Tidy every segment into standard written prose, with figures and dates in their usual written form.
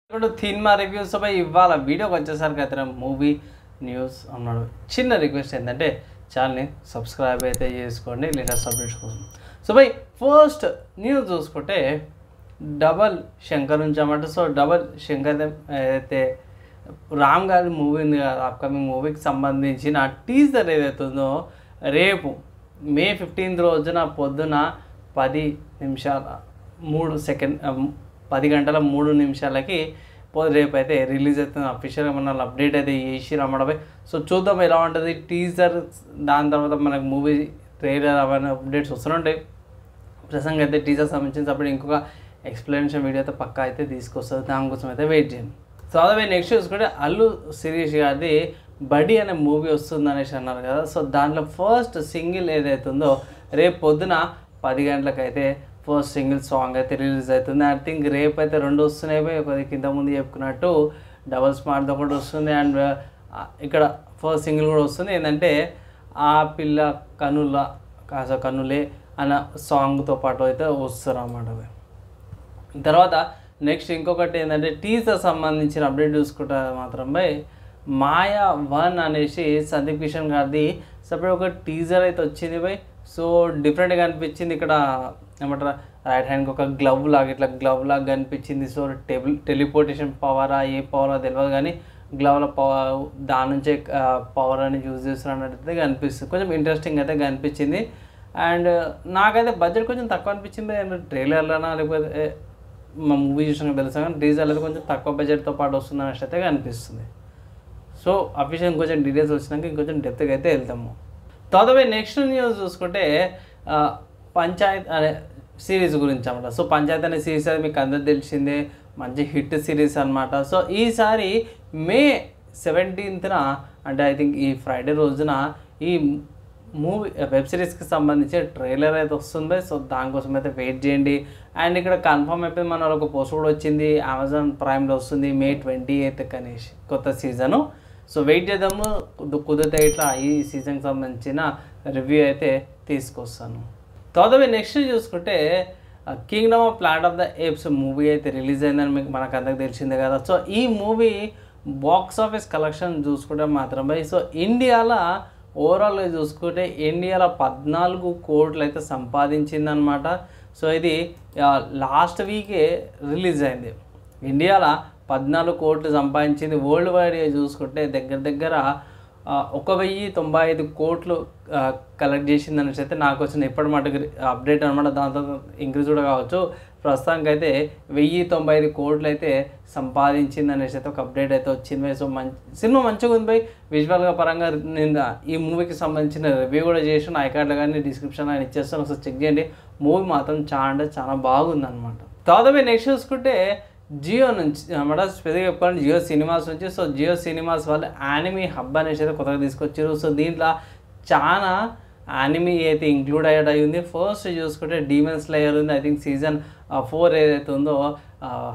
ఇప్పుడు cinema reviews పై ఇవాళ వీడియోకి వచ్చేసరికి అయితే మూవీ న్యూస్ అన్నాడు. చిన్న రిక్వెస్ట్ ఏంటంటే ఛానల్ని సబ్స్క్రైబ్ అయితే చేసుకోండి లేటెస్ట్ అప్డేట్స్ కోసం. సో బై ఫస్ట్ న్యూస్ చూసుకుంటే డబల్ శంకర్ నుంచి అన్నమాట. సో డబల్ శంకర్ ఏదైతే రామ్ గారి మూవీ ఉంది కదా, అప్కమింగ్ మూవీకి సంబంధించిన టీజర్ ఏదైతే ఉందో రేపు మే 15 రోజున పొద్దున 10 గంటల 3 నిమిషాలకి రేపు అయితే రిలీజ్ అవుతుంది. అఫీషియల్గా మన అప్డేట్ అయితే చేసి రమ్మడపై. సో చూద్దాం ఎలా ఉంటుంది టీజర్, దాని తర్వాత మనకు మూవీ ట్రైలర్ అవన్నీ అప్డేట్స్ వస్తుంటాయి. ప్రసంగం అయితే టీజర్ సంబంధించిన అప్పుడు ఇంకొక ఎక్స్ప్లెనేషన్ వీడియో అయితే పక్కా అయితే తీసుకొస్తుంది, దానికోసం అయితే వెయిట్ చేయండి. సో అదే నెక్స్ట్ చూసుకుంటే అల్లు శిరీష్ గారిది బడి అనే మూవీ వస్తుంది అనేసి అన్నారు కదా. సో దాంట్లో ఫస్ట్ సింగిల్ ఏదైతే ఉందో రేపు పొద్దున 10 గంటలకైతే ఫస్ట్ సింగిల్ సాంగ్ అయితే రిలీజ్ అవుతుంది. ఐ థింక్ రేపు అయితే 2 వస్తున్నాయి. ఒకటి కింద ముందు చెప్పుకున్నట్టు డబల్ స్మార్ట్ ఒకటి వస్తుంది, అండ్ ఇక్కడ ఫస్ట్ సింగిల్ కూడా వస్తుంది. ఏంటంటే ఆ పిల్ల కనులే అన్న సాంగ్తో పాటు అయితే వస్తారు అన్నమాట. తర్వాత నెక్స్ట్ ఇంకొకటి ఏంటంటే టీజర్ సంబంధించిన అప్డేట్ చూసుకుంటే మాత్రం మాయా 1 అనేసి సందీప్ కిషన్ గారిది సపరేట్ ఒక టీజర్ అయితే వచ్చింది బై. సో డిఫరెంట్గా అనిపించింది. ఇక్కడ ఏమంటారా రైట్ హ్యాండ్కి ఒక గ్లవ్ లాగా ఇట్లా గ్లవ్ లాగా కనిపించింది. సో టెలిపోర్టేషన్ పవరా ఏ పవరా తెలియదు, కానీ గ్లవ్ల పవర్ దాని నుంచే పవర్ అని యూజ్ చేస్తున్నట్టయితే కనిపిస్తుంది. కొంచెం ఇంట్రెస్టింగ్ అయితే కనిపించింది. అండ్ నాకైతే బడ్జెట్ కొంచెం తక్కువ అనిపించింది. ట్రైలర్లోనా లేకపోతే మా మూవీ చూసిన తెలుసా, కానీ టీజర్ అయితే కొంచెం తక్కువ బడ్జెట్తో పాటు వస్తుంది అనేసి అయితే కనిపిస్తుంది. సో అఫీషియల్ కొంచెం డీటెయిల్స్ వచ్చినాక ఇంకొంచెం డెప్త్గా అయితే వెళ్తాము. తర్వాత నెక్స్ట్ న్యూస్ చూసుకుంటే పంచాయత్ అనే సిరీస్ గురించి అన్నమాట. సో పంచాయత్ అనే సిరీస్ అది మీకు అందరూ తెలిసిందే, మంచి హిట్ సిరీస్ అనమాట. సో ఈసారి మే 17న అంటే ఐ థింక్ ఈ ఫ్రైడే రోజున ఈ మూవీ వెబ్ సిరీస్కి సంబంధించి ట్రైలర్ అయితే వస్తుంది. సో దానికోసం అయితే వెయిట్ చేయండి. అండ్ ఇక్కడ కన్ఫర్మ్ అయిపోయింది, మన ఒక పోస్ట్ కూడా వచ్చింది, అమెజాన్ ప్రైమ్లో వస్తుంది మే 28 అనేసి కొత్త సీజను. సో వెయిట్ చేద్దాము, కుదిరితే ఇట్లా ఈ సీజన్కి సంబంధించిన రివ్యూ అయితే తీసుకొస్తాను. తర్వాత నెక్స్ట్ చూసుకుంటే Kingdom of planet of the apes movie అయితే రిలీజ్ అయిందని మీకు మనకు అందరికి తెలిసిందే కదా. సో ఈ మూవీ బాక్స్ ఆఫీస్ కలెక్షన్ చూసుకుంటే మాత్రం సో ఇండియాలో ఓవరాల్గా చూసుకుంటే ఇండియాలో 14 కోట్లు అయితే సంపాదించిందనమాట. సో ఇది లాస్ట్ వీకే రిలీజ్ అయింది. ఇండియాలో 14 కోట్లు సంపాదించింది. వరల్డ్ వైడ్గా చూసుకుంటే దగ్గర 1095 కోట్లు కలెక్ట్ చేసింది అనేసి అయితే నాకు వచ్చిన ఇప్పటి మటుకు అప్డేట్ అనమాట. దాంతో ఇంక్రీజ్ కూడా కావచ్చు. ప్రస్తుతానికి అయితే 1095 కోట్లు అయితే సంపాదించింది అనేసి అయితే ఒక అప్డేట్ అయితే వచ్చింది. సో సినిమా మంచిగా ఉంది బై. విజువల్గా పరంగా నేను ఈ మూవీకి సంబంధించిన రివ్యూ కూడా చేసిన ఐకార్డ్లో కానీ డిస్క్రిప్షన్ అని ఇచ్చేస్తాను, ఒకసారి చెక్ చేయండి. మూవీ మాత్రం చాలా అంటే చాలా బాగుంది అనమాట. తర్వాత నెక్స్ట్ చూసుకుంటే జియో నుంచి అన్నమాట, స్పెసిఫిక్గా చెప్పాలంటే జియో సినిమాస్ నుంచి. సో జియో సినిమాస్ వాళ్ళు యానిమీ హబ్ అనేసి అయితే కొత్తగా తీసుకొచ్చారు. సో దీంట్లో చాలా యానిమీ అయితే ఇంక్లూడ్ అయ్యి ఉంది. ఫస్ట్ చూసుకుంటే డీమన్ స్లేయర్ ఉంది. ఐ థింక్ సీజన్ 4 ఏదైతే ఉందో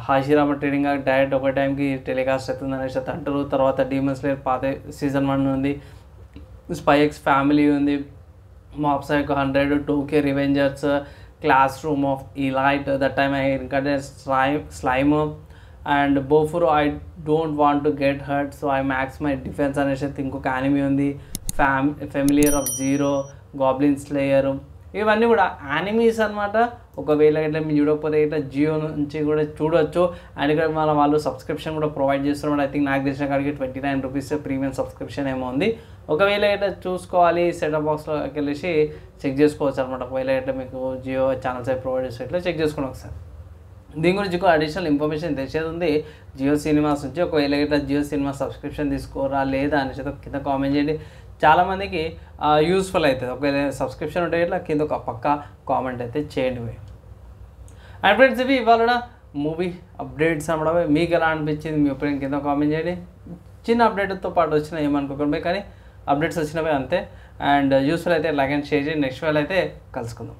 హాషిరామ ట్రేడింగ్ డైరెక్ట్ ఒక టైంకి టెలికాస్ట్ అవుతుంది అనేసి అయితే అంటారు. తర్వాత డీమన్ స్లేయర్ పాత సీజన్ 1 ఉంది, స్పై ఎక్స్ ఫ్యామిలీ ఉంది, mob psycho 100, 2K revengers, classroom of elite, that time I incarnated slime and Bofuri I don't want to get hurt so I max my defence అనేసి అయితే ఇంకొక anime ఉంది. Familiar of zero, goblin slayer, ఇవన్నీ కూడా animes అనమాట. ఒకవేళ ఇట్లా మీరు చూడకపోతే ఇట్లా జియో నుంచి కూడా చూడవచ్చు. అండ్ ఇక్కడ వాళ్ళు సబ్స్క్రిప్షన్ కూడా ప్రొవైడ్ చేస్తున్నారు. ఐ థింక్ నాకు తెలిసిన కాడికి 29 రూపీస్ ప్రీమియం సబ్స్క్రిప్షన్ ఏమో ఉంది. ఒకవేళ ఇట్లా చూసుకోవాలి సెటప్ బాక్స్లోకి వెళ్ళేసి చెక్ చేసుకోవచ్చు అనమాట. ఒకవేళ ఇట్లా మీకు జియో ఛానల్స్ అవి ప్రొవైడ్ చేస్తే ఇట్లా చెక్ చేసుకోండి ఒకసారి. దీని గురించి ఒక అడిషనల్ ఇన్ఫర్మేషన్ తెచ్చేది ఉంది జియో సినిమాస్ నుంచి. ఒకవేళ ఇట్లా జియో సినిమా సబ్స్క్రిప్షన్ తీసుకోరా లేదా అనేసి కింద కామెంట్ చేయండి. చాలామందికి యూస్ఫుల్ అవుతుంది. ఒకవేళ సబ్స్క్రిప్షన్ ఉంటే ఇట్లా కింద ఒక పక్క కామెంట్ అయితే చేయండి. అండ్ ఫ్రెండ్స్ ఇవి ఇవాళ మూవీ అప్డేట్స్ అన్నమాట. మీకు ఎలా అనిపించింది మీ ఒపీనియన్ కింద కామెంట్ చేయండి. చిన్న అప్డేట్తో పాటు వచ్చినా ఏమనుకోకండి, కానీ అప్డేట్స్ వచ్చినవి అంతే. అండ్ యూస్ఫుల్ అయితే లైక్ అండ్ షేర్ చేయండి. నెక్స్ట్ వేళ అయితే కలుసుకుందాం.